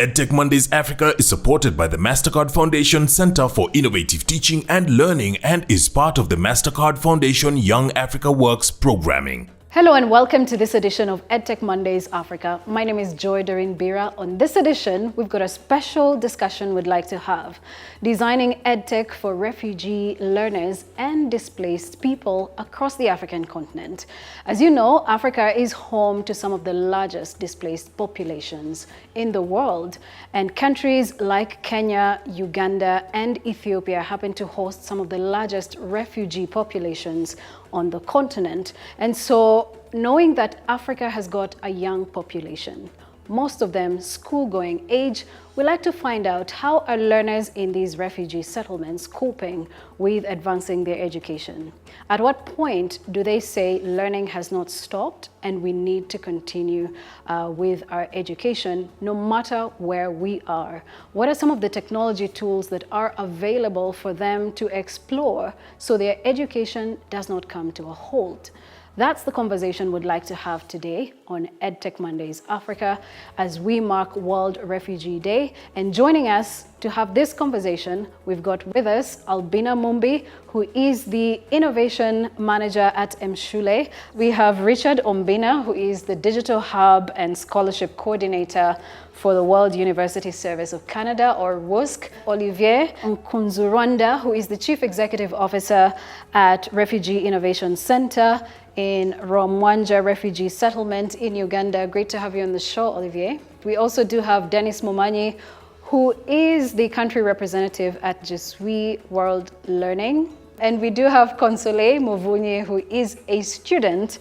EdTech Mondays Africa is supported by the Mastercard Foundation Centre for Innovative Teaching and Learning and is part of the Mastercard Foundation Young Africa Works programming. Hello and welcome to this edition of EdTech Mondays Africa. My name is Doreen Biira. On this edition, we've got a special discussion we'd like to have. Designing EdTech for refugee learners and displaced people across the African continent. As you know, Africa is home to some of the largest displaced populations in the world. And countries like Kenya, Uganda, and Ethiopia happen to host some of the largest refugee populations on the continent. And so knowing that Africa has got a young population, most of them school-going age, we like to find out how are learners in these refugee settlements coping with advancing their education. At what point do they say learning has not stopped and we need to continue with our education no matter where we are? What are some of the technology tools that are available for them to explore so their education does not come to a halt? That's the conversation we'd like to have today on EdTech Mondays Africa as we mark World Refugee Day. And joining us to have this conversation, we've got with us Albina Mumbi, who is the Innovation Manager at M-Shule. We have Richard Ombina, who is the Digital Hub and Scholarship Coordinator for the World University Service of Canada, or WUSC. Olivier Nkunzurwanda, who is the Chief Executive Officer at Refugee Innovation Centre in Rwamwanja Refugee Settlement in Uganda. Great to have you on the show, Olivier. We also do have Denis Momanyi, who is the country representative at Jesuit World Learning. And we do have Consolee Muvunyi, who is a student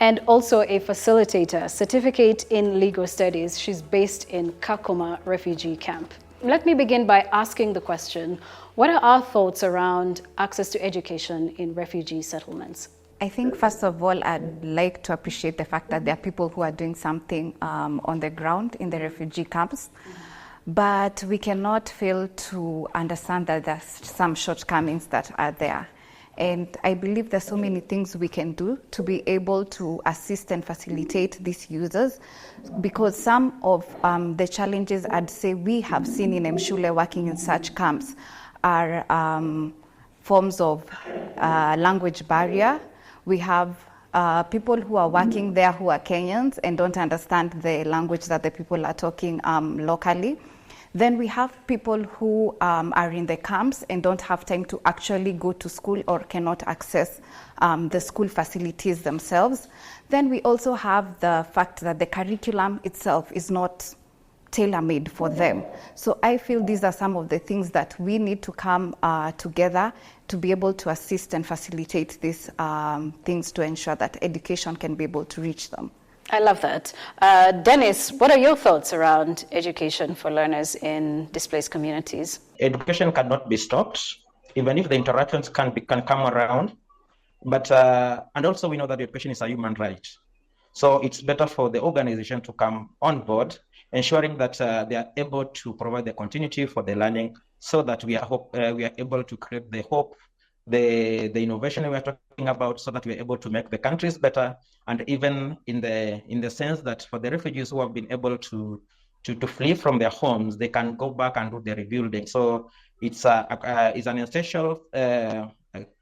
and also a facilitator, certificate in legal studies. She's based in Kakuma refugee camp. Let me begin by asking the question, what are our thoughts around access to education in refugee settlements? I think, first of all, I'd like to appreciate the fact that there are people who are doing something on the ground in the refugee camps. But we cannot fail to understand that there's some shortcomings that are there. And I believe there's so many things we can do to be able to assist and facilitate these users, because some of the challenges I'd say we have seen in M-Shule working in such camps are forms of language barrier. We have people who are working there who are Kenyans and don't understand the language that the people are talking locally. Then we have people who are in the camps and don't have time to actually go to school or cannot access the school facilities themselves. Then we also have the fact that the curriculum itself is not tailor-made for them. So I feel these are some of the things that we need to come together to be able to assist and facilitate these things to ensure that education can be able to reach them. I love that. Denis, what are your thoughts around education for learners in displaced communities? Education cannot be stopped, even if the interactions can come around. But and also we know that education is a human right. So it's better for the organization to come on board, ensuring that they are able to provide the continuity for the learning, so that we are able to create the hope, the innovation we are talking about, so that we are able to make the countries better, and even in the sense that for the refugees who have been able to flee from their homes, they can go back and do the rebuilding. So it's an essential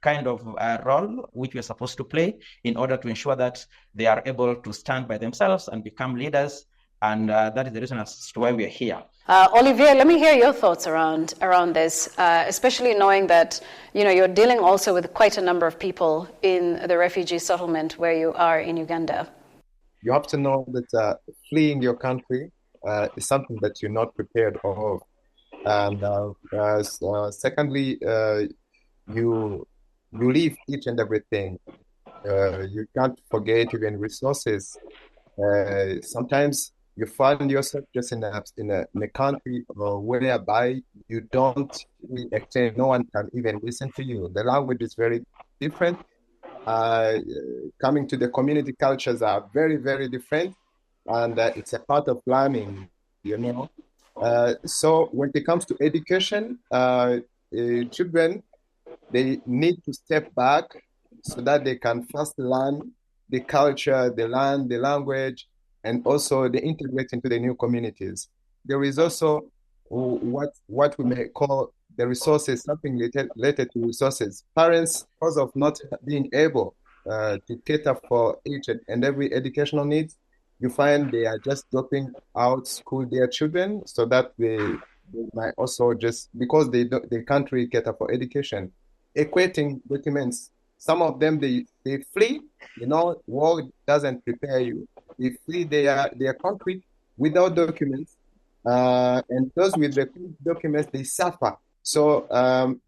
kind of role which we're supposed to play in order to ensure that they are able to stand by themselves and become leaders. And that is the reason as to why we are here. Olivier, let me hear your thoughts around this, especially knowing that you're dealing also with quite a number of people in the refugee settlement where you are in Uganda. You have to know that fleeing your country is something that you're not prepared of. And secondly, you leave each and everything. You can't forget even resources. Sometimes you find yourself just in a country whereby you don't really exchange. No one can even listen to you. The language is very different. Coming to the community, cultures are very, very different, and it's a part of learning, So when it comes to education, children, they need to step back so that they can first learn the culture, they learn the language, and also they integrate into the new communities. there is also what we may call the resources, something related to resources. Parents, because of not being able to cater for each and every educational needs, you find they are just dropping out school their children so that they might also just, because they can't really cater for education, equating documents. Some of them, they flee, war doesn't prepare you. They flee their country without documents. And those with the documents, they suffer. So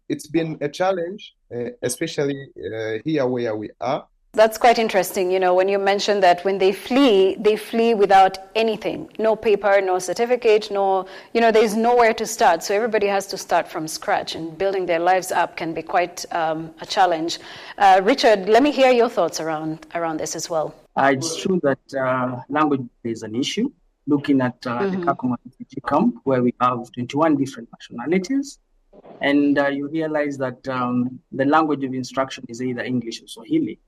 it's been a challenge, especially here where we are. That's quite interesting. When you mentioned that when they flee without anything, no paper, no certificate, there's nowhere to start. So everybody has to start from scratch, and building their lives up can be quite a challenge. Richard, let me hear your thoughts around this as well. It's true that language is an issue. Looking at the Kakuma refugee camp, where we have 21 different nationalities, and you realize that the language of instruction is either English or Swahili.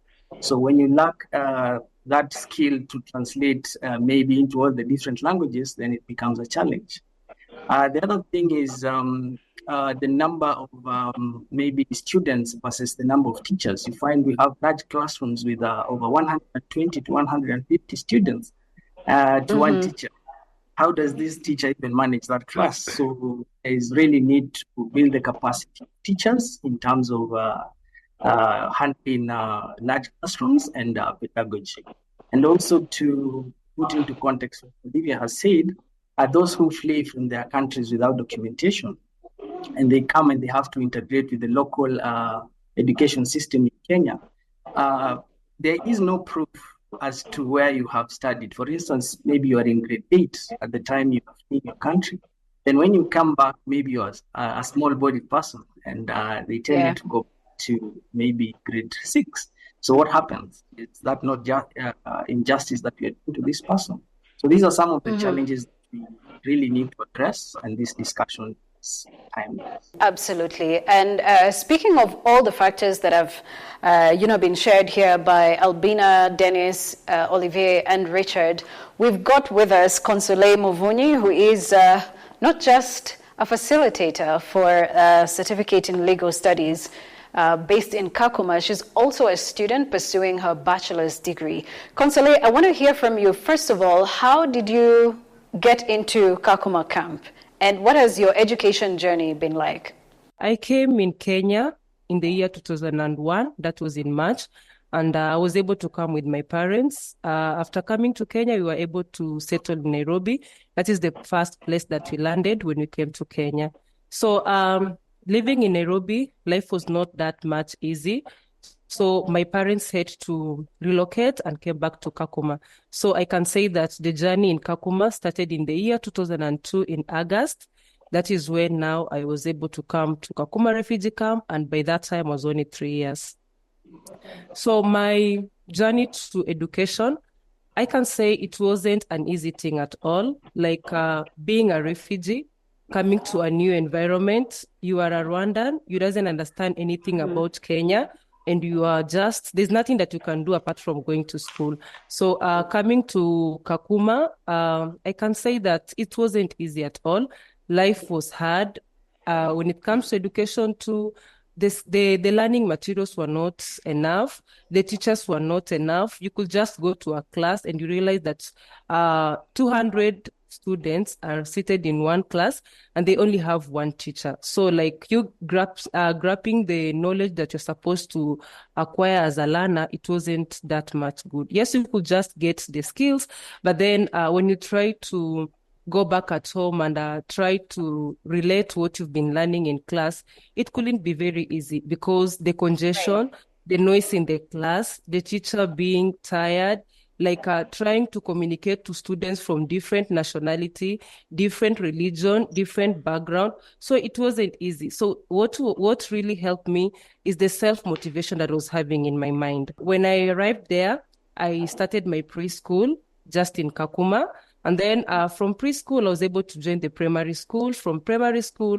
So when you lack that skill to translate maybe into all the different languages, then it becomes a challenge. The other thing is the number of maybe students versus the number of teachers. You find we have large classrooms with over 120 to 150 students to one teacher. How does this teacher even manage that class? So there is really need to build the capacity of teachers in terms of handling large classrooms and pedagogy. And also to put into context what Olivier has said, those who flee from their countries without documentation, and they come and they have to integrate with the local education system in Kenya, there is no proof as to where you have studied. For instance, maybe you are in grade 8 at the time you have in your country. Then when you come back, maybe you're a small-bodied person, and they tell you to go to maybe grade 6. So what happens? Is that not just injustice that we are doing to this person? So these are some of the challenges that we really need to address, and this discussion is timely. Absolutely. And speaking of all the factors that have been shared here by Albina, Denis, Olivier, and Richard, we've got with us Consolee Muvunyi, who is not just a facilitator for certificate in legal studies, based in Kakuma. She's also a student pursuing her bachelor's degree. Consolee, I want to hear from you. First of all, how did you get into Kakuma camp? And what has your education journey been like? I came in Kenya in the year 2001. That was in March. And I was able to come with my parents. After coming to Kenya, we were able to settle in Nairobi. That is the first place that we landed when we came to Kenya. So living in Nairobi, life was not that much easy. So my parents had to relocate and came back to Kakuma. So I can say that the journey in Kakuma started in the year 2002 in August. That is when now I was able to come to Kakuma refugee camp. And by that time I was only 3 years. So my journey to education, I can say it wasn't an easy thing at all. Like being a refugee, coming to a new environment, you are a Rwandan, you doesn't understand anything about Kenya, and you are just, there's nothing that you can do apart from going to school. So coming to Kakuma, I can say that it wasn't easy at all. Life was hard. When it comes to education too, the learning materials were not enough. The teachers were not enough. You could just go to a class and you realize that 200 students are seated in one class and they only have one teacher. So like you grabbing the knowledge that you're supposed to acquire as a learner, it wasn't that much good. Yes, you could just get the skills, but then when you try to go back at home and try to relate what you've been learning in class, it couldn't be very easy because the congestion, the noise in the class, the teacher being tired, like trying to communicate to students from different nationality, different religion, different background. So it wasn't easy. So what really helped me is the self-motivation that I was having in my mind. When I arrived there, I started my preschool just in Kakuma. And then from preschool, I was able to join the primary school. From primary school,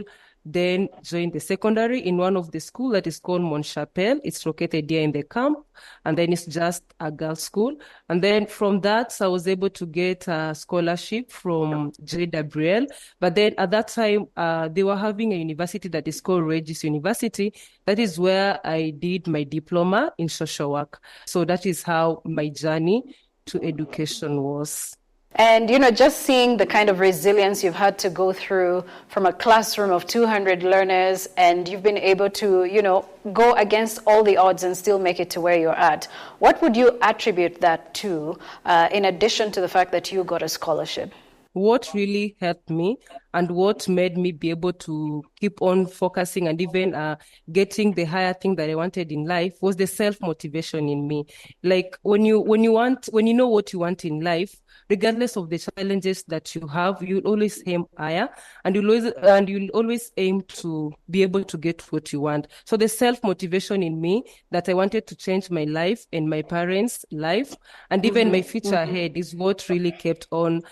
then joined the secondary in one of the schools that is called Mont Chapelle. It's located here in the camp, and then it's just a girls' school. And then from that, I was able to get a scholarship from JWL. But then at that time, they were having a university that is called Regis University. That is where I did my diploma in social work. So that is how my journey to education was. And, just seeing the kind of resilience you've had to go through from a classroom of 200 learners, and you've been able to, go against all the odds and still make it to where you're at. What would you attribute that to, in addition to the fact that you got a scholarship? What really helped me and what made me be able to keep on focusing and even getting the higher thing that I wanted in life was the self-motivation in me. Like when you know what you want in life, regardless of the challenges that you have, you'll always aim higher, and you'll always aim to be able to get what you want. So the self-motivation in me that I wanted to change my life and my parents' life and even my future ahead is what really kept on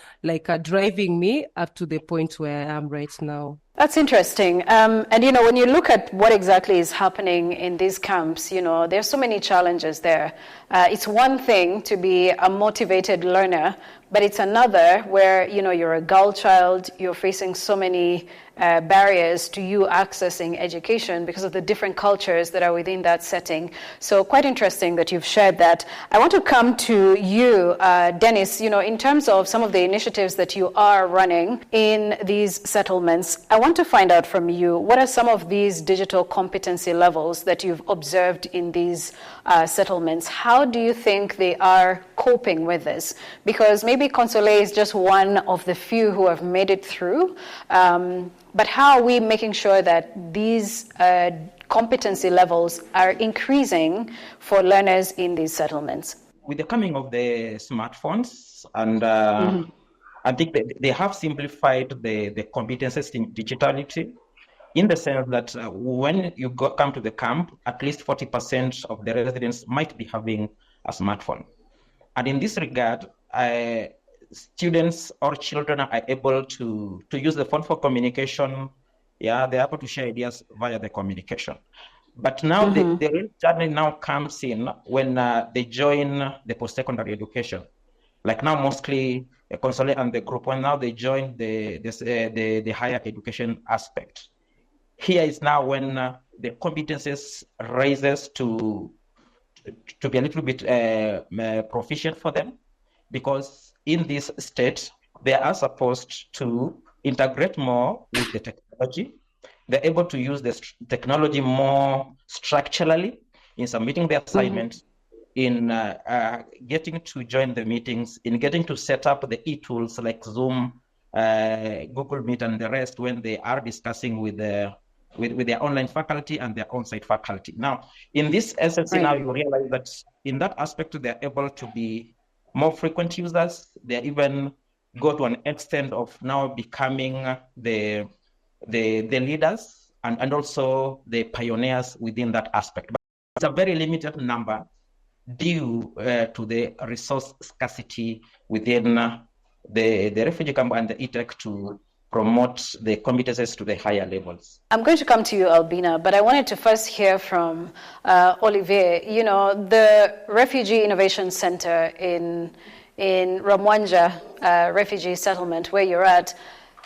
driving me up to the point where I am right now. That's interesting. And, when you look at what exactly is happening in these camps, there's so many challenges there. It's one thing to be a motivated learner, but it's another where, you're a girl child, you're facing so many barriers to you accessing education because of the different cultures that are within that setting. So quite interesting that you've shared that. I want to come to you, Denis, in terms of some of the initiatives that you are running in these settlements. I want to find out from you, what are some of these digital competency levels that you've observed in these settlements? How do you think they are coping with this? Because maybe Consolee is just one of the few who have made it through. But how are we making sure that these competency levels are increasing for learners in these settlements? With the coming of the smartphones, and I think they have simplified the competences in digitality, in the sense that when you come to the camp, at least 40% of the residents might be having a smartphone. And in this regard, students or children are able to use the phone for communication. Yeah, they're able to share ideas via the communication. But now the real journey now comes in when they join the post-secondary education. Like now, mostly Consolee and the group, when now they join the higher education aspect. Here is now when the competences raises to be a little bit proficient for them, because in this state, they are supposed to integrate more with the technology. They're able to use the technology more structurally in submitting their assignments, in getting to join the meetings, in getting to set up the e-tools like Zoom, Google Meet, and the rest when they are discussing with their online faculty and their on-site faculty. Now, in this essence, now you realize that in that aspect, they're able to be more frequent users. They even go to an extent of now becoming the leaders and also the pioneers within that aspect. But it's a very limited number due to the resource scarcity within the refugee camp and the EdTech to promote the competences to the higher levels. I'm going to come to you, Albina, but I wanted to first hear from Olivier. The Refugee Innovation Centre in Rwamwanja refugee settlement, where you're at,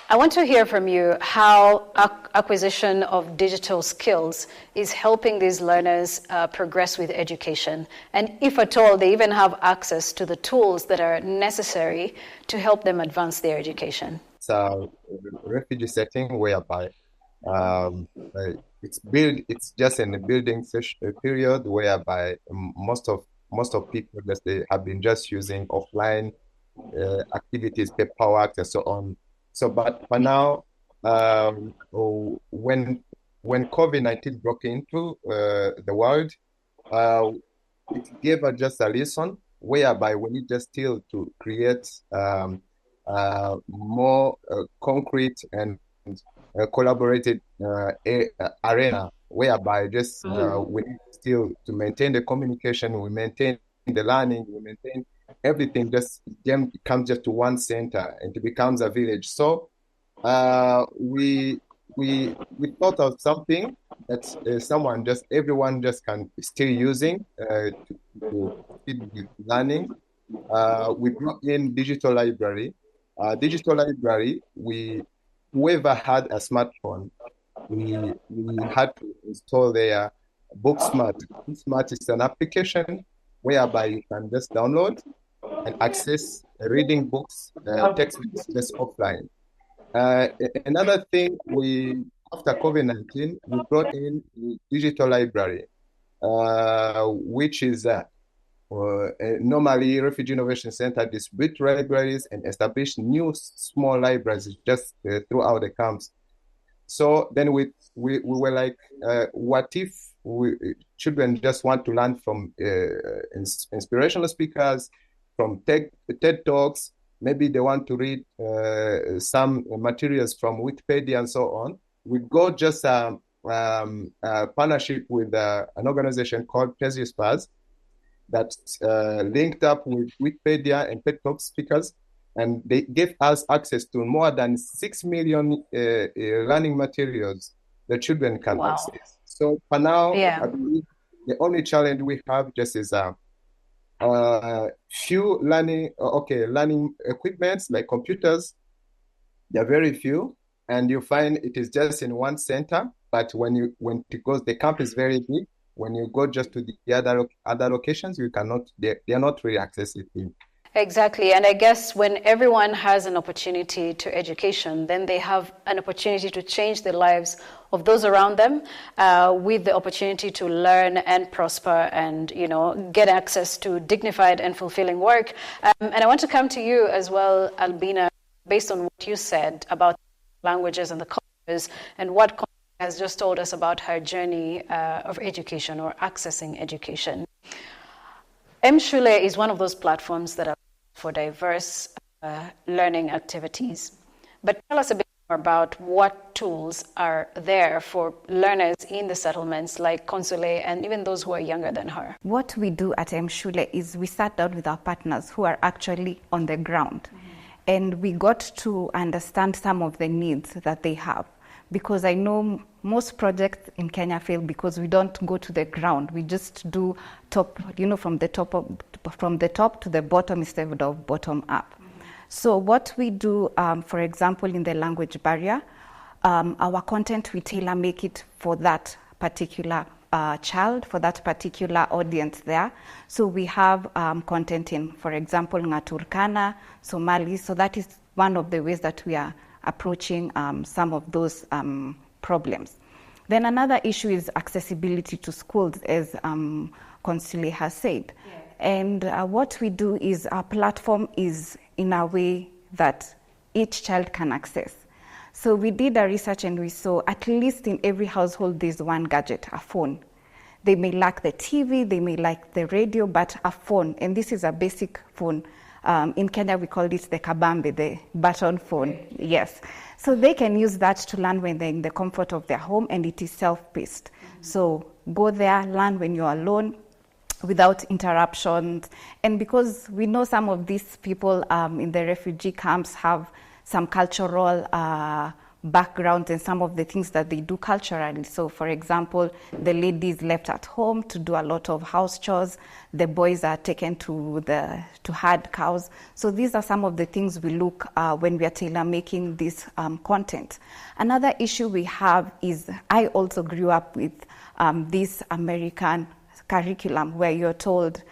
I want to hear from you how acquisition of digital skills is helping these learners progress with education. And if at all, they even have access to the tools that are necessary to help them advance their education. It's a refugee setting whereby it's just in the building period whereby most of people that they have been just using offline activities, paperwork, and so on. So, but now, when COVID-19 broke into the world, it gave us just a lesson whereby we need just still to create more concrete and collaborated arena whereby just we need still to maintain the communication, we maintain the learning, we maintain everything. Just comes just to one center and it becomes a village. So we we thought of something that everyone just can still using to feed with learning. We brought in digital library. Digital library, whoever had a smartphone, we had to install their BookSmart. BookSmart is an application whereby you can just download and access reading books, textbooks just offline. Another thing, after COVID-19, we brought in the digital library, which is normally Refugee Innovation Center distribute libraries and establish new small libraries just throughout the camps. So then we were like, what if children just want to learn from inspirational speakers, from TED Talks, maybe they want to read some materials from Wikipedia and so on. We got just a partnership with an organization called Jesuit that linked up with Wikipedia and TED Talk speakers, and they gave us access to more than 6 million learning materials that children can access. So for now, I believe the only challenge we have just is few learning equipments like computers. They're very few, and you find it is just in one center. But because the camp is very big, when you go just to the other locations, they are not really accessible. Exactly. And I guess when everyone has an opportunity to education, then they have an opportunity to change the lives of those around them with the opportunity to learn and prosper and, get access to dignified and fulfilling work. And I want to come to you as well, Albina, based on what you said about languages and the cultures and what Consolee has just told us about her journey of education or accessing education. M-Shule is one of those platforms that are for diverse learning activities. But tell us a bit more about what tools are there for learners in the settlements like Consolee and even those who are younger than her. What we do at M-Shule is we sat down with our partners who are actually on the ground. And we got to understand some of the needs that they have. Because I know most projects in Kenya fail because we don't go to the ground. We just do from the top to the bottom instead of bottom up. So what we do, for example, in the language barrier, our content, we tailor make it for that particular child, for that particular audience there. So we have content in, for example, Ngaturkana, Somali. So that is one of the ways that we are approaching some of those problems. Then another issue is accessibility to schools, as Consolee has said. Yeah. And what we do is our platform is in a way that each child can access. So we did a research and we saw at least in every household there's one gadget, a phone. They may lack the TV, they may lack the radio, but a phone, and this is a basic phone. In Kenya, we call this the kabambe, the button phone. Yes. So they can use that to learn when they're in the comfort of their home, and it is self-paced. So go there, learn when you're alone without interruptions. And because we know some of these people in the refugee camps have some cultural backgrounds and some of the things that they do culturally. So, for example, the ladies left at home to do a lot of house chores. The boys are taken to herd cows. So these are some of the things we look when we are tailor-making this content. Another issue we have is I also grew up with this American curriculum where you're told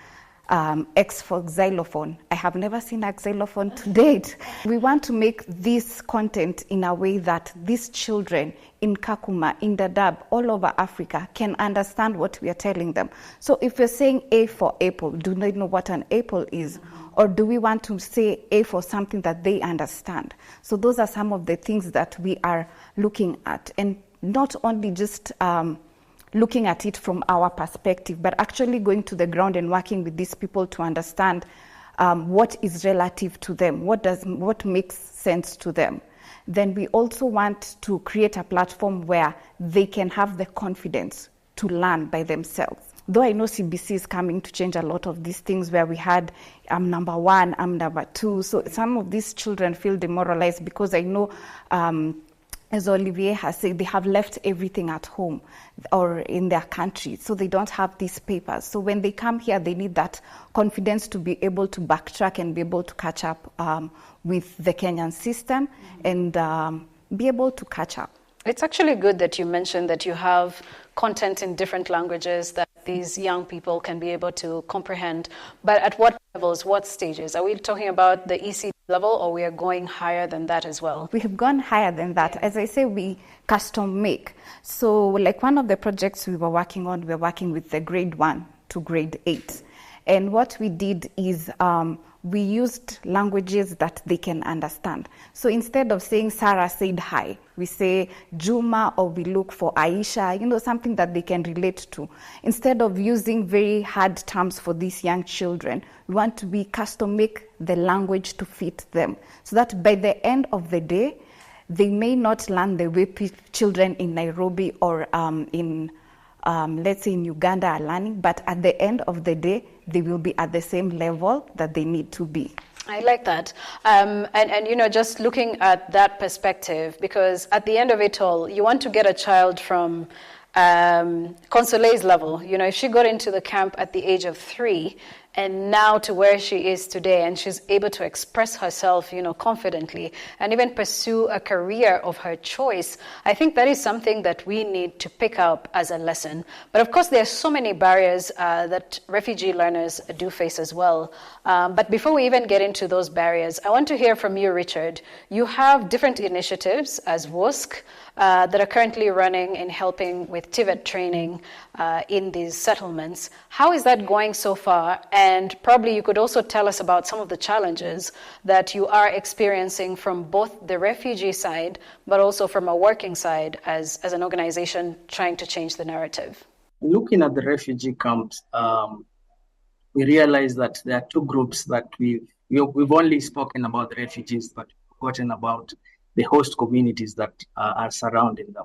X for xylophone. I have never seen a xylophone to date. We want to make this content in a way that these children in Kakuma, in Dadaab, all over Africa can understand what we are telling them. So if we're saying A for apple, do they know what an apple is? Or do we want to say A for something that they understand? So those are some of the things that we are looking at. And not only just looking at it from our perspective, but actually going to the ground and working with these people to understand what is relative to them, what makes sense to them. Then we also want to create a platform where they can have the confidence to learn by themselves. Though I know CBC is coming to change a lot of these things where we had I'm number one, I'm number two. So some of these children feel demoralized because I know as Olivier has said, they have left everything at home or in their country, so they don't have these papers. So when they come here, they need that confidence to be able to backtrack and be able to catch up with the Kenyan system and be able to catch up. It's actually good that you mentioned that you have content in different languages that these young people can be able to comprehend. But at what levels, what stages? Are we talking about the ECD level, or we are going higher than that as well? We have gone higher than that. As I say, we custom make. So like one of the projects we were working on, we were working with the grade 1 to grade 8. And what we did is we used languages that they can understand. So instead of saying Sarah said hi, we say Juma, or we look for Aisha, something that they can relate to. Instead of using very hard terms for these young children, we want to be custom make the language to fit them, so that by the end of the day, they may not learn the way children in Nairobi or let's say in Uganda are learning, but at the end of the day, they will be at the same level that they need to be. I like that. And just looking at that perspective, because at the end of it all, you want to get a child from Consolee's level. If she got into the camp at the age of 3, and now to where she is today, and she's able to express herself, confidently, and even pursue a career of her choice, I think that is something that we need to pick up as a lesson. But of course, there are so many barriers that refugee learners do face as well. But before we even get into those barriers, I want to hear from you, Richard. You have different initiatives as WUSC that are currently running in helping with TVET training in these settlements. How is that going so far? And probably you could also tell us about some of the challenges that you are experiencing from both the refugee side, but also from a working side as an organization trying to change the narrative. Looking at the refugee camps, we realize that there are two groups that we've only spoken about the refugees, but forgotten about the host communities that are surrounding them.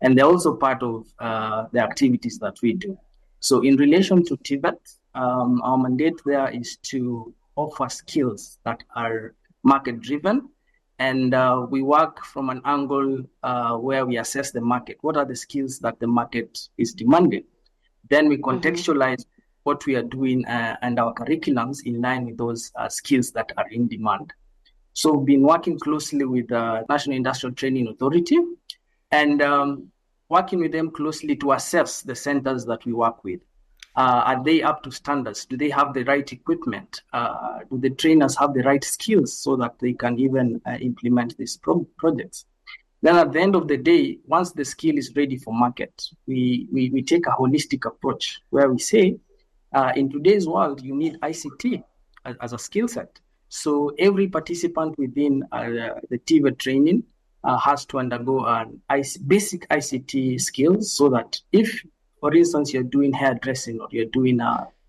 And they're also part of the activities that we do. So in relation to TVET, our mandate there is to offer skills that are market-driven. And we work from an angle where we assess the market. What are the skills that the market is demanding? Then we contextualize what we are doing and our curriculums in line with those skills that are in demand. So we've been working closely with the National Industrial Training Authority and working with them closely to assess the centers that we work with. Are they up to standards? Do they have the right equipment? Do the trainers have the right skills so that they can even implement these projects? Then at the end of the day, once the skill is ready for market, we take a holistic approach where we say, in today's world, you need ICT as a skill set. So every participant within the TVET training has to undergo basic ICT skills so that if, for instance, you're doing hairdressing or you're doing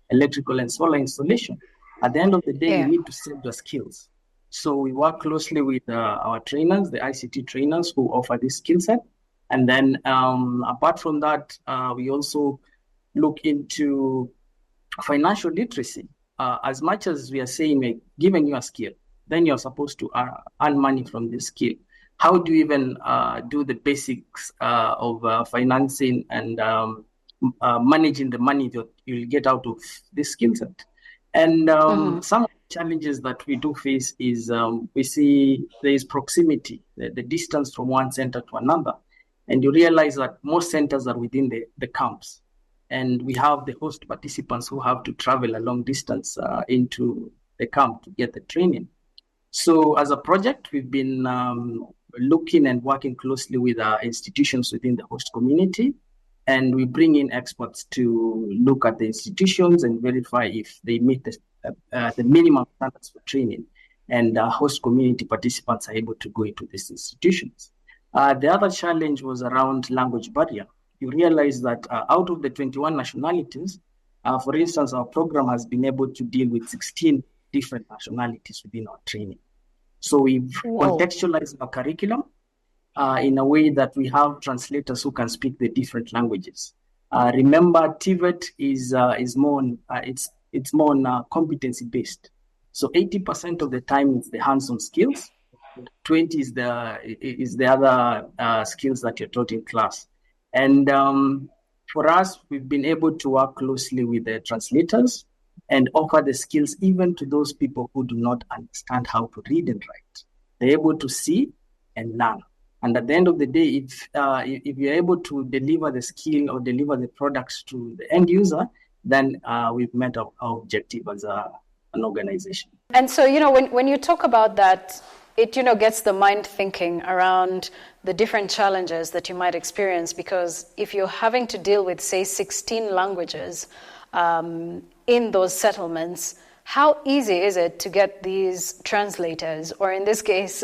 electrical and solar installation, at the end of the day, you need to set the skills. So we work closely with our trainers, the ICT trainers who offer this skill set. And then apart from that, we also look into financial literacy. As much as we are saying we're giving you a skill, then you're supposed to earn money from this skill. How do you even do the basics of financing and managing the money that you'll get out of this skill set? And some of the challenges that we do face is we see there is proximity, the distance from one center to another. And you realize that most centers are within the camps. And we have the host participants who have to travel a long distance into the camp to get the training. So as a project, we've been looking and working closely with institutions within the host community. And we bring in experts to look at the institutions and verify if they meet the minimum standards for training. And host community participants are able to go into these institutions. The other challenge was around language barrier. You realize that out of the 21 nationalities, for instance, our program has been able to deal with 16 different nationalities within our training. So we've contextualized our curriculum in a way that we have translators who can speak the different languages. Remember, TVET is more on competency based. So 80% of the time it's the hands-on skills, 20 is the other skills that you're taught in class. And for us, we've been able to work closely with the translators and offer the skills even to those people who do not understand how to read and write. They're able to see and learn. And at the end of the day, if you're able to deliver the skill or deliver the products to the end user, then we've met our objective as an organization. And so, when you talk about that, it, gets the mind thinking around the different challenges that you might experience, because if you're having to deal with, say, 16 languages in those settlements, how easy is it to get these translators, or in this case,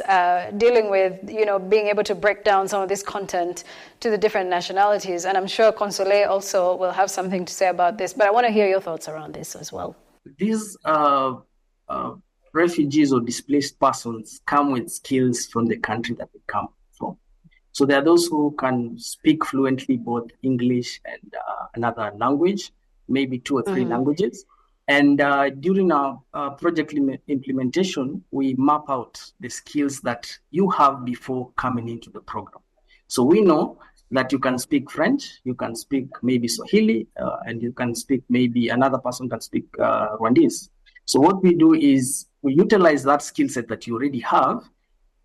dealing with, being able to break down some of this content to the different nationalities? And I'm sure Consolee also will have something to say about this, but I want to hear your thoughts around this as well. These refugees or displaced persons come with skills from the country that they come from. So there are those who can speak fluently both English and another language, maybe 2 or 3 languages. And during our project implementation, we map out the skills that you have before coming into the program. So we know that you can speak French, you can speak maybe Swahili, and you can speak, maybe another person can speak Rwandese. So what we do is we utilize that skill set that you already have,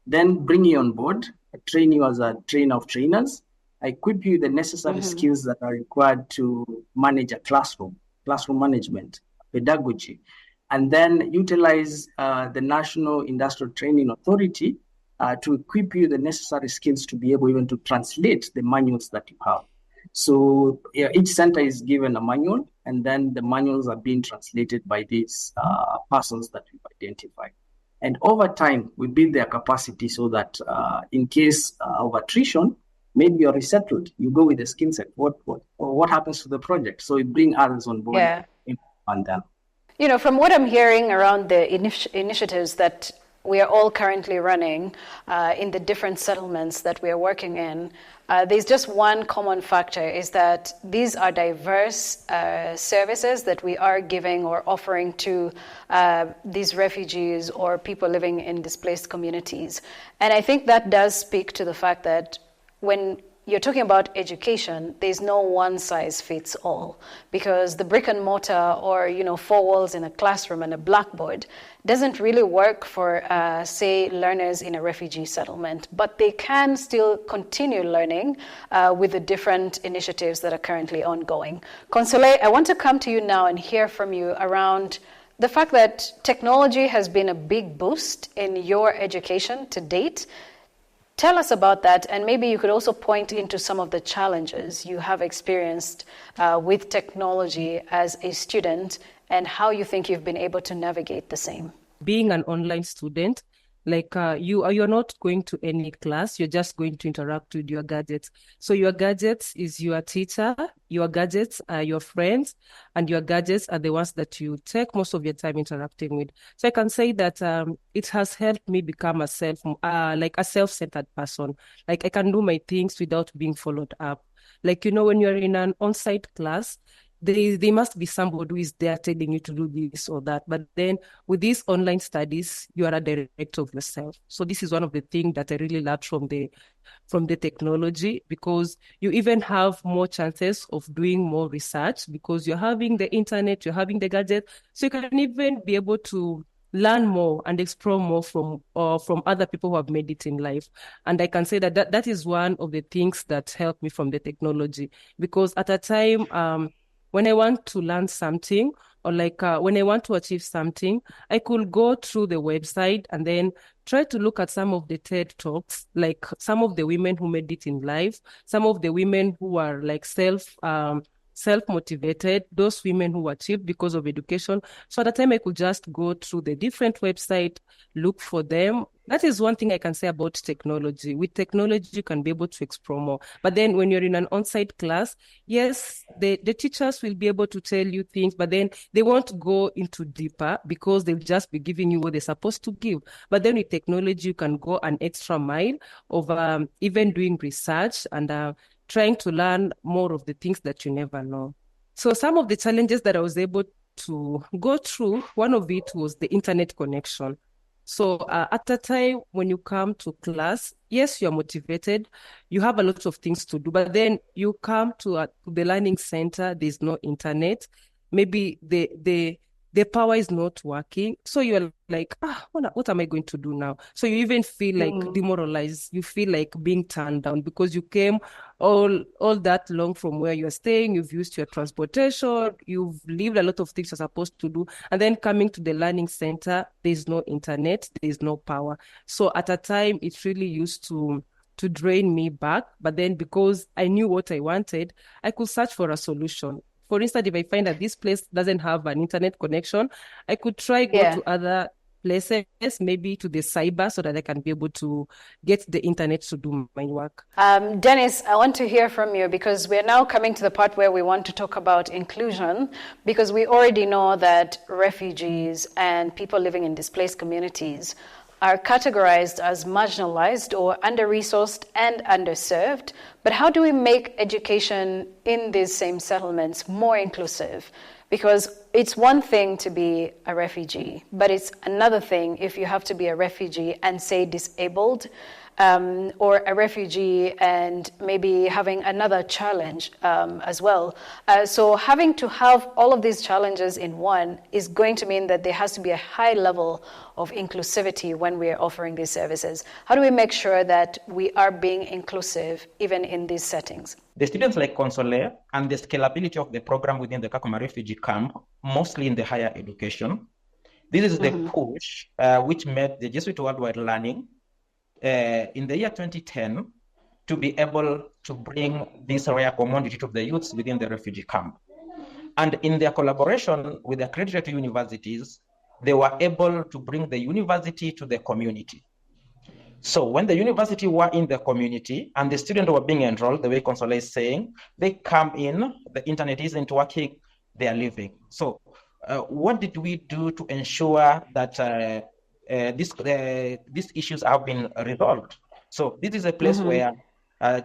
then bring you on board, train you as a trainer of trainers, equip you the necessary skills that are required to manage a classroom management, pedagogy, and then utilize the National Industrial Training Authority to equip you the necessary skills to be able even to translate the manuals that you have. So each center is given a manual, and then the manuals are being translated by these persons that we've identified. And over time, we build their capacity so that in case of attrition, maybe you're resettled, you go with the skill set. What happens to the project? So we bring others on board and then. From what I'm hearing around the initiatives that we are all currently running in the different settlements that we are working in, there's just one common factor, is that these are diverse services that we are giving or offering to these refugees or people living in displaced communities. And I think that does speak to the fact that when you're talking about education, there's no one size fits all, because the brick and mortar or, 4 walls in a classroom and a blackboard doesn't really work for, say, learners in a refugee settlement, but they can still continue learning with the different initiatives that are currently ongoing. Consolee, I want to come to you now and hear from you around the fact that technology has been a big boost in your education to date. Tell us about that, and maybe you could also point into some of the challenges you have experienced with technology as a student, and how you think you've been able to navigate the same. Being an online student, you're not going to any class, you're just going to interact with your gadgets. So your gadgets is your teacher, your gadgets are your friends, and your gadgets are the ones that you take most of your time interacting with. So I can say that it has helped me become a self-centered person. Like, I can do my things without being followed up. Like, when you're in an on-site class, there must be somebody who is there telling you to do this or that. But then with these online studies, you are a director of yourself. So this is one of the things that I really loved from the technology, because you even have more chances of doing more research, because you're having the internet, you're having the gadget. So you can even be able to learn more and explore more from other people who have made it in life. And I can say that is one of the things that helped me from the technology, because at a time, when I want to learn something, or when I want to achieve something, I could go through the website and then try to look at some of the TED Talks, like some of the women who made it in life, some of the women who are like self-motivated, those women who achieved because of education. So at the time, I could just go through the different websites, look for them. That is one thing I can say about technology. With technology, you can be able to explore more. But then when you're in an on-site class, yes, the teachers will be able to tell you things, but then they won't go into deeper, because they'll just be giving you what they're supposed to give. But then with technology, you can go an extra mile of even doing research and trying to learn more of the things that you never know. So some of the challenges that I was able to go through, one of it was the internet connection. So at a time when you come to class, yes, you're motivated, you have a lot of things to do, but then you come to the learning center, there's no internet, maybe the power is not working. So you're like, what am I going to do now? So you even feel like demoralized. You feel like being turned down because you came all that long from where you're staying. You've used your transportation. You've lived a lot of things you're supposed to do. And then coming to the learning center, there's no internet, there's no power. So at a time, it really used to drain me back. But then because I knew what I wanted, I could search for a solution. For instance, if I find that this place doesn't have an internet connection, I could try go to other places, maybe to the cyber, so that I can be able to get the internet to do my work. Denis, I want to hear from you because we're now coming to the part where we want to talk about inclusion, because we already know that refugees and people living in displaced communities are categorized as marginalized or under-resourced and underserved. But how do we make education in these same settlements more inclusive? Because it's one thing to be a refugee, but it's another thing if you have to be a refugee and say disabled, or a refugee and maybe having another challenge as well. So having to have all of these challenges in one is going to mean that there has to be a high level of inclusivity when we are offering these services. How do we make sure that we are being inclusive even in these settings? The students like Consolee and the scalability of the program within the Kakuma refugee camp, mostly in the higher education. This is the push which made the Jesuit Worldwide Learning in the year 2010 to be able to bring this rare commodity to the youths within the refugee camp. And in their collaboration with the accredited universities, they were able to bring the university to the community. So when the university were in the community and the students were being enrolled, the way Consolee is saying, they come in, the internet isn't working, they are leaving. So what did we do to ensure that these issues have been resolved? So this is a place where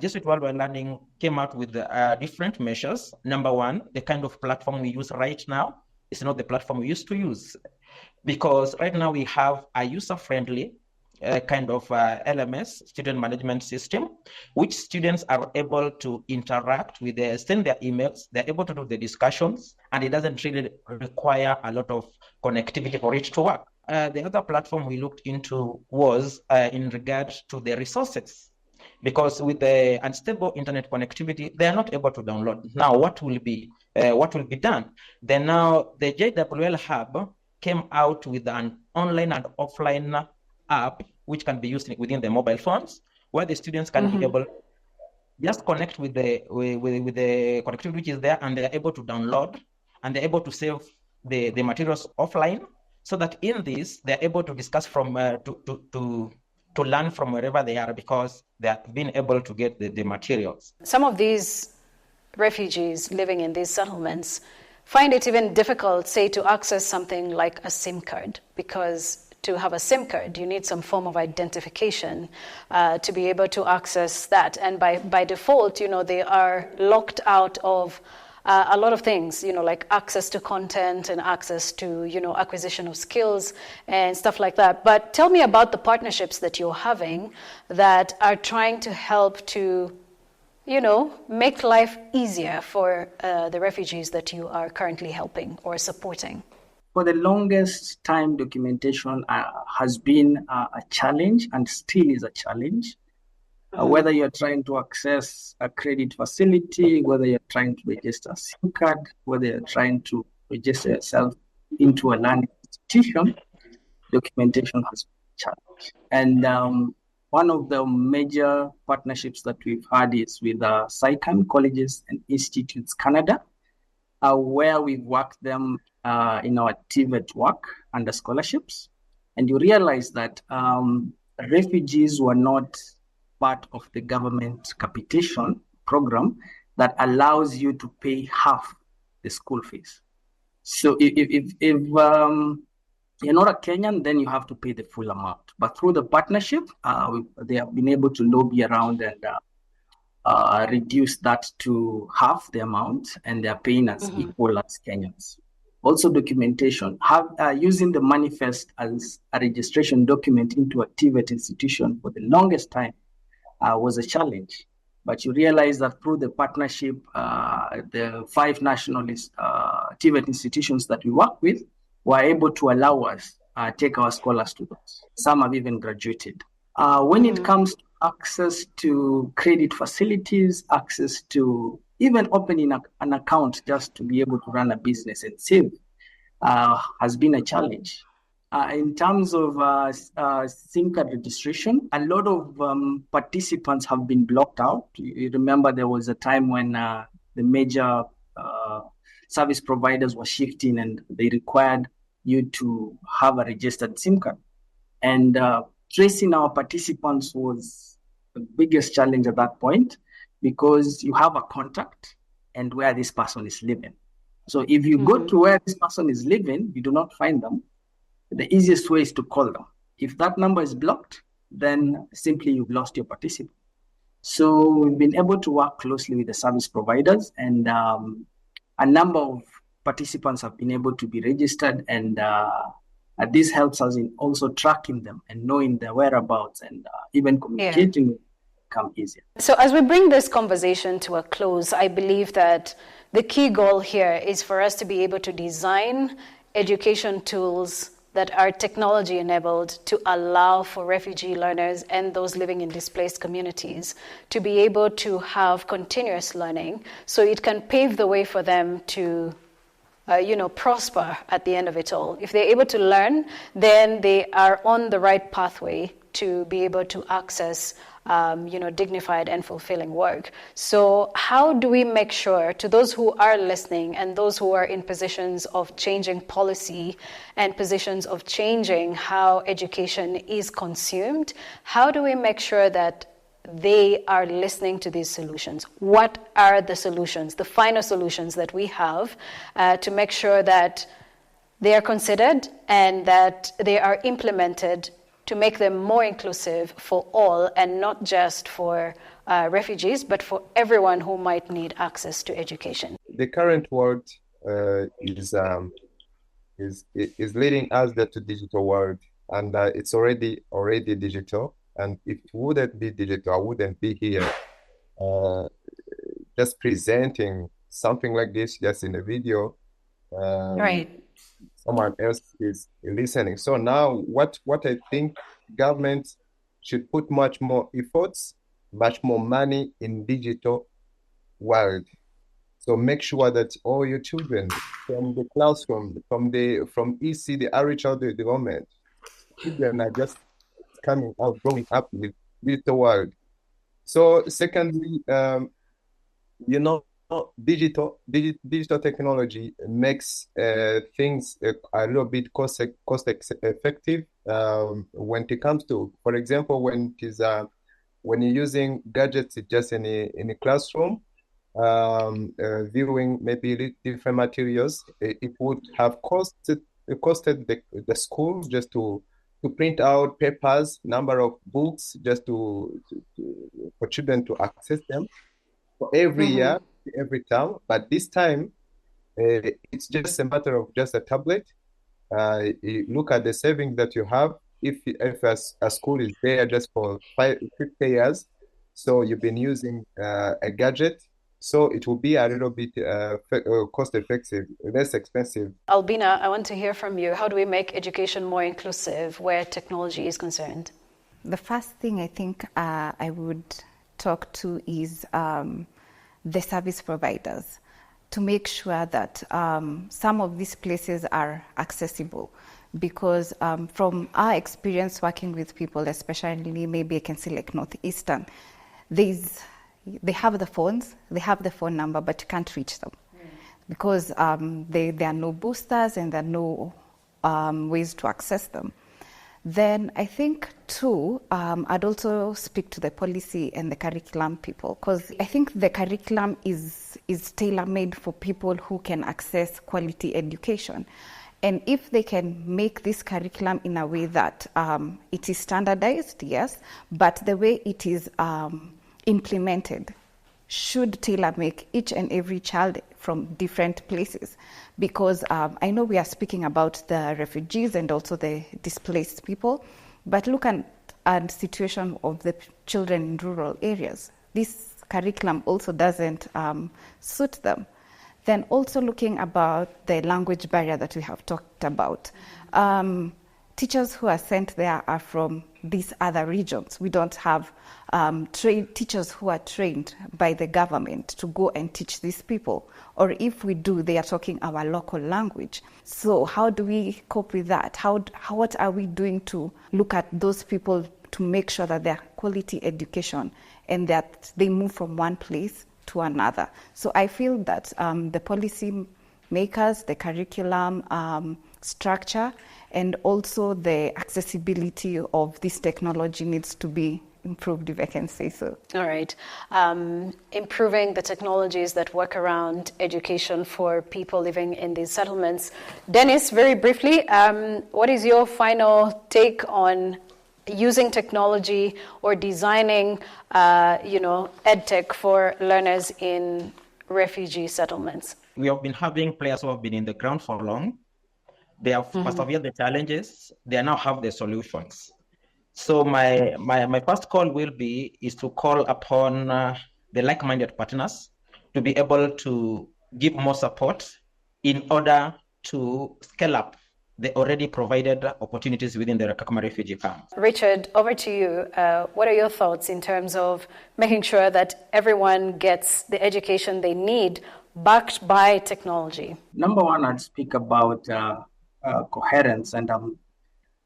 Jesuit Worldwide Learning came out with different measures. Number one, the kind of platform we use right now is not the platform we used to use, because right now we have a user-friendly kind of LMS, student management system, which students are able to interact with, send their emails, they're able to do the discussions, and it doesn't really require a lot of connectivity for it to work. The other platform we looked into was in regard to the resources, because with the unstable internet connectivity, they are not able to download. Now, what will be done? Then now the JWL Hub came out with an online and offline app which can be used within the mobile phones, where the students can be able just connect with the connectivity which is there, and they're able to download and they're able to save the materials offline, so that in this they're able to discuss from to learn from wherever they are, because they're being able to get the materials. Some of these refugees living in these settlements find it even difficult, say, to access something like a SIM card, because to have a SIM card, you need some form of identification to be able to access that. And by default, they are locked out of a lot of things, like access to content and access to, acquisition of skills and stuff like that. But tell me about the partnerships that you're having that are trying to help to, make life easier for the refugees that you are currently helping or supporting. For the longest time, documentation has been a challenge and still is a challenge. Whether you're trying to access a credit facility, whether you're trying to register a SIM card, whether you're trying to register yourself into a learning institution, documentation has been a challenge. And one of the major partnerships that we've had is with SciCan Colleges and Institutes Canada, where we've worked them in our TVET work under scholarships. And you realize that refugees were not part of the government capitation program that allows you to pay half the school fees. So if you're not a Kenyan, then you have to pay the full amount. But through the partnership, they have been able to lobby around and reduce that to half the amount, and they're paying as equal as Kenyans. Also documentation, using the manifest as a registration document into a TVET institution for the longest time was a challenge. But you realize that through the partnership, the 5 nationalist TVET institutions that we work with were able to allow us take our scholars to those. Some have even graduated. When it comes to access to credit facilities, access to even opening an account just to be able to run a business and save has been a challenge. In terms of SIM card registration, a lot of participants have been blocked out. You remember there was a time when the major service providers were shifting and they required you to have a registered SIM card. And tracing our participants was the biggest challenge at that point, because you have a contact and where this person is living. So if you go to where this person is living, you do not find them, the easiest way is to call them. If that number is blocked, then simply you've lost your participant. So we've been able to work closely with the service providers, and a number of participants have been able to be registered, and this helps us in also tracking them and knowing their whereabouts, and even communicating with them become easier. So as we bring this conversation to a close, I believe that the key goal here is for us to be able to design education tools that are technology enabled to allow for refugee learners and those living in displaced communities to be able to have continuous learning, so it can pave the way for them to prosper at the end of it all. If they're able to learn, then they are on the right pathway to be able to access dignified and fulfilling work. So how do we make sure, to those who are listening and those who are in positions of changing policy and positions of changing how education is consumed, how do we make sure that they are listening to these solutions? What are the solutions, the final solutions that we have to make sure that they are considered and that they are implemented to make them more inclusive for all, and not just for refugees, but for everyone who might need access to education? The current world is leading us to digital world, and it's already digital. And if it wouldn't be digital, I wouldn't be here just presenting something like this just in a video. Right. Someone else is listening. So now what I think government should put much more efforts, much more money in digital world. So make sure that all your children from the classroom, from EC, the RHL development, children are just coming out, growing up with digital world. So secondly, digital technology makes things a little bit cost effective when it comes to, for example, when you're using gadgets just in a classroom, viewing maybe different materials, it would have costed the school just to print out papers, number of books, just for children to access them for every year, every term. But this time, it's just a matter of just a tablet. You look at the savings that you have. If a school is there just for 50 years, so you've been using a gadget, so it will be a little bit cost effective, less expensive. Albina, I want to hear from you. How do we make education more inclusive where technology is concerned? The first thing I think I would talk to is the service providers, to make sure that some of these places are accessible. Because from our experience working with people, especially maybe I can say like Northeastern, they have the phones, they have the phone number, but you can't reach them because there are no boosters and there are no ways to access them. Then I think too, I'd also speak to the policy and the curriculum people, because I think the curriculum is tailor-made for people who can access quality education. And if they can make this curriculum in a way that it is standardized, yes, but the way it is implemented should tailor-make each and every child from different places, because I know we are speaking about the refugees and also the displaced people, but look at the situation of the children in rural areas. This curriculum also doesn't suit them. Then also looking about the language barrier that we have talked about. Teachers who are sent there are from these other regions. We don't have teachers who are trained by the government to go and teach these people. Or if we do, they are talking our local language. So how do we cope with that? What are we doing to look at those people to make sure that their quality education and that they move from one place to another? So I feel that the policy makers, the curriculum structure, and also the accessibility of this technology needs to be improved, if I can say so. All right. Improving the technologies that work around education for people living in these settlements. Denis, very briefly, what is your final take on using technology or designing, EdTech for learners in refugee settlements? We have been having players who have been in the ground for long. They have persevered the challenges. They now have the solutions. So my first call is to call upon the like-minded partners to be able to give more support in order to scale up the already provided opportunities within the Kakuma refugee camp. Richard, over to you. What are your thoughts in terms of making sure that everyone gets the education they need backed by technology? Number one, I'd speak about coherence, and I'm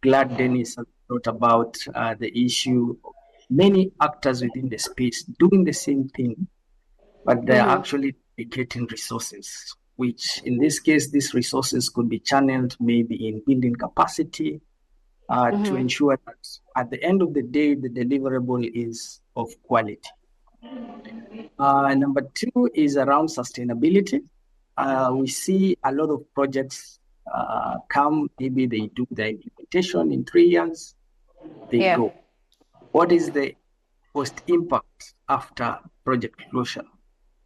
glad Denis thought about the issue of many actors within the space doing the same thing, but they're actually dedicating resources, which in this case, these resources could be channeled maybe in building capacity to ensure that at the end of the day, the deliverable is of quality. Number two is around sustainability. We see a lot of projects come, maybe they do the implementation in 3 years, they go. What is the post impact after project closure?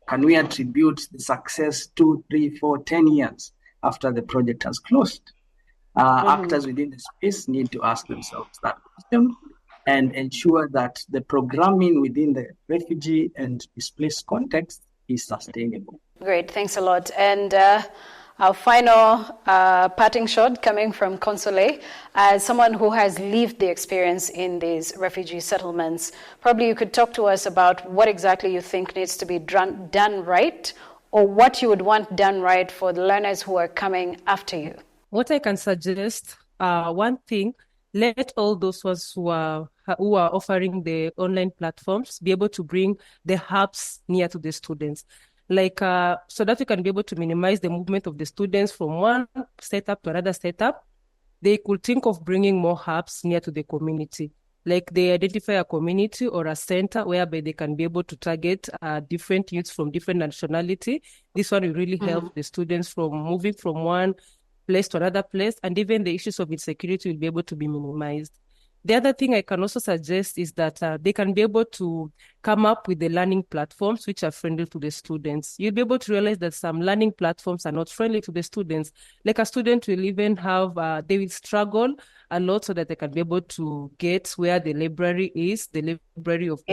Can we attribute the success 2, 3, 4, 10 years after the project has closed? Actors within the space need to ask themselves that question and ensure that the programming within the refugee and displaced context is sustainable. Great, thanks a lot. And our final parting shot coming from Consolee, as someone who has lived the experience in these refugee settlements, probably you could talk to us about what exactly you think needs to be done right, or what you would want done right for the learners who are coming after you. What I can suggest, one thing, let all those ones who are offering the online platforms be able to bring the hubs near to the students. So that we can be able to minimize the movement of the students from one setup to another setup. They could think of bringing more hubs near to the community. Like they identify a community or a center whereby they can be able to target different youths from different nationality. This one will really help the students from moving from one place to another place, and even the issues of insecurity will be able to be minimized. The other thing I can also suggest is that they can be able to come up with the learning platforms which are friendly to the students. You'll be able to realize that some learning platforms are not friendly to the students. Like a student will even have, they will struggle a lot so that they can be able to get where the library is, the library of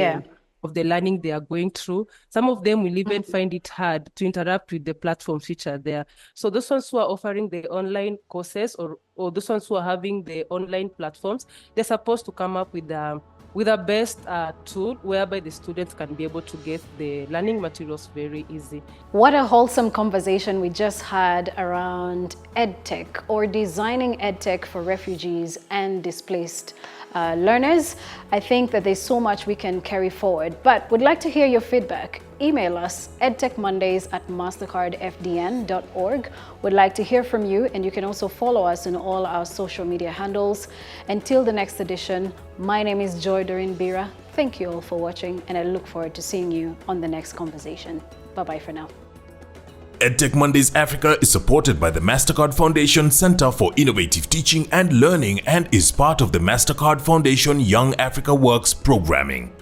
the learning they are going through. Some of them will even find it hard to interact with the platforms which are there. So those ones who are offering the online courses or those ones who are having the online platforms, they're supposed to come up with a best tool whereby the students can be able to get the learning materials very easy. What a wholesome conversation we just had around EdTech, or designing EdTech for refugees and displaced learners. I think that there's so much we can carry forward, but would like to hear your feedback. Email us edtechmondays@mastercardfdn.org. Would like to hear from you, and you can also follow us on all our social media handles. Until the next edition, my name is Doreen Biira. Thank you all for watching, and I look forward to seeing you on the next conversation. Bye-bye for now. EdTech Mondays Africa is supported by the Mastercard Foundation Centre for Innovative Teaching and Learning and is part of the Mastercard Foundation Young Africa Works programming.